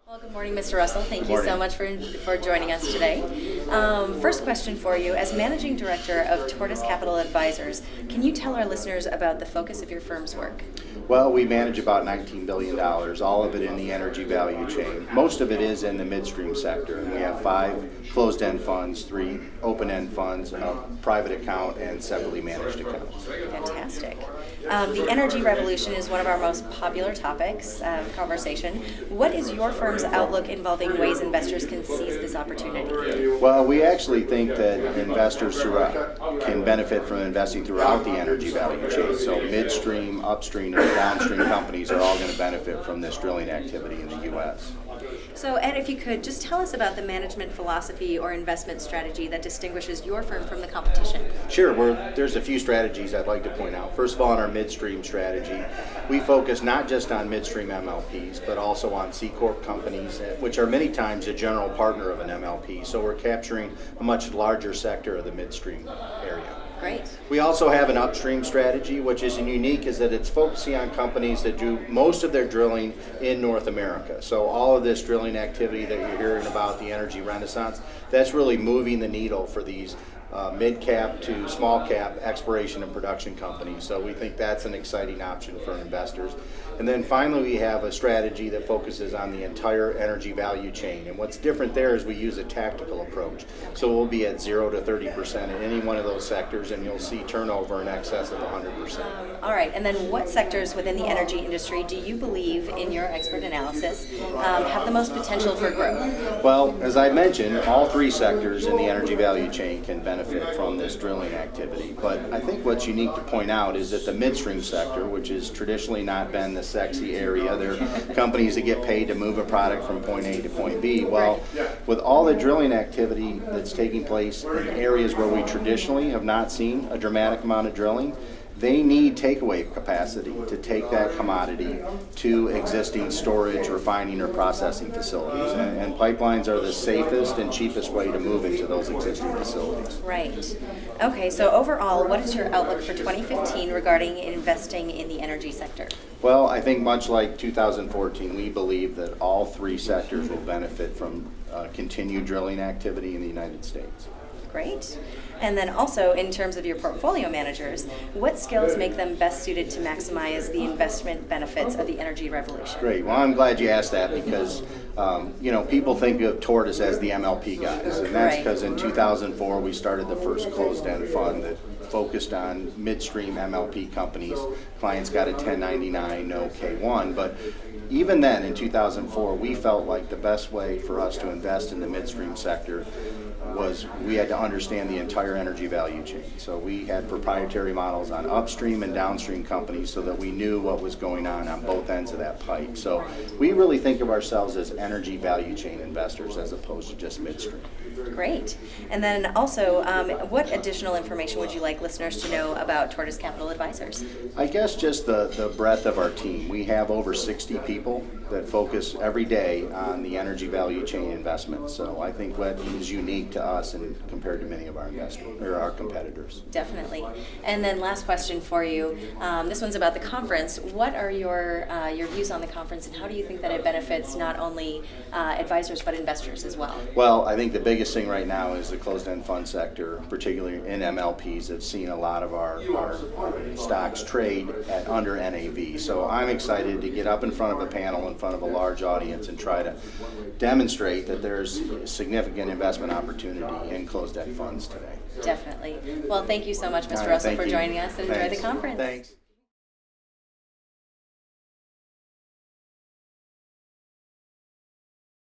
Well, good morning, Mr. Russell. Thank you morning. so much for joining us today. First question for you. As Managing Director of Tortoise Capital Advisors, can you tell our listeners about the focus of your firm's work? Well, we manage about $19 billion, all of it in the energy value chain. Most of it is in the midstream sector. And we have 5 closed-end funds, 3 open-end funds, a private account, and separately managed accounts. Fantastic. The energy revolution is one of our most popular topics of conversation. What is your firm's outlook involving ways investors can seize this opportunity? Well, we actually think that investors can benefit from investing throughout the energy value chain. So midstream, upstream, and downstream companies are all going to benefit from this drilling activity in the U.S. So, Ed, if you could, just tell us about the management philosophy or investment strategy that distinguishes your firm from the competition. Sure. There's a few strategies I'd like to point out. First of all, in our midstream strategy, we focus not just on midstream MLPs, but also on C-Corp companies, which are many times a general partner of an MLP. So we're capturing a much larger sector of the midstream area. Great. We also have an upstream strategy, which is unique, is that it's focusing on companies that do most of their drilling in North America. So all of this drilling activity that you're hearing about, the energy renaissance, that's really moving the needle for these mid-cap to small-cap exploration and production companies. So we think that's an exciting option for investors. And then finally, we have a strategy that focuses on the entire energy value chain. And what's different there is we use a tactical approach. So we'll be at 0 to 30% in any one of those sectors, and you'll see turnover in excess of 100%. All right, and then what sectors within the energy industry do you believe, in your expert analysis, have the most potential for growth? Well, as I mentioned, all 3 sectors in the energy value chain can benefit from this drilling activity. But I think what's unique to point out is that the midstream sector, which has traditionally not been the sexy area, they're companies that get paid to move a product from point A to point B. Well, with all the drilling activity that's taking place in areas where we traditionally have not seen a dramatic amount of drilling, they need takeaway capacity to take that commodity to existing storage, refining, or processing facilities. And pipelines are the safest and cheapest way to move into those existing facilities. Right. Okay, so overall, what is your outlook for 2015 regarding investing in the energy sector? Well, I think much like 2014, we believe that all 3 sectors will benefit from continued drilling activity in the United States. Great. And then also, in terms of your portfolio managers, what skills make them best suited to maximize the investment benefits of the energy revolution? Great. Well, I'm glad you asked that because, people think of Tortoise as the MLP guys. And that's because in 2004, we started the first closed-end fund that focused on midstream MLP companies. Clients got a 1099, no K1. But even then, in 2004, we felt like the best way for us to invest in the midstream sector was we had to understand the entire energy value chain. So we had proprietary models on upstream and downstream companies so that we knew what was going on both ends of that pipe. So we really think of ourselves as energy value chain investors as opposed to just midstream. Great. And then also, what additional information would you like listeners to know about Tortoise Capital Advisors? I guess just the breadth of our team. We have over 60 people that focus every day on the energy value chain investments. So I think what is unique to us and compared to many of our investors or our competitors. Definitely. And then last question for you. This one's about the conference. What are your views on the conference, and how do you think that it benefits not only advisors but investors as well? Well, I think the biggest thing right now is the closed-end fund sector, particularly in MLPs, have seen a lot of our stocks trade at under NAV. So I'm excited to get up in front of a panel in front of a large audience and try to demonstrate that there's significant investment opportunity in closed-end funds today. Definitely. Well, thank you so much, Mr. Russell, for joining us, and enjoy the conference. Thanks.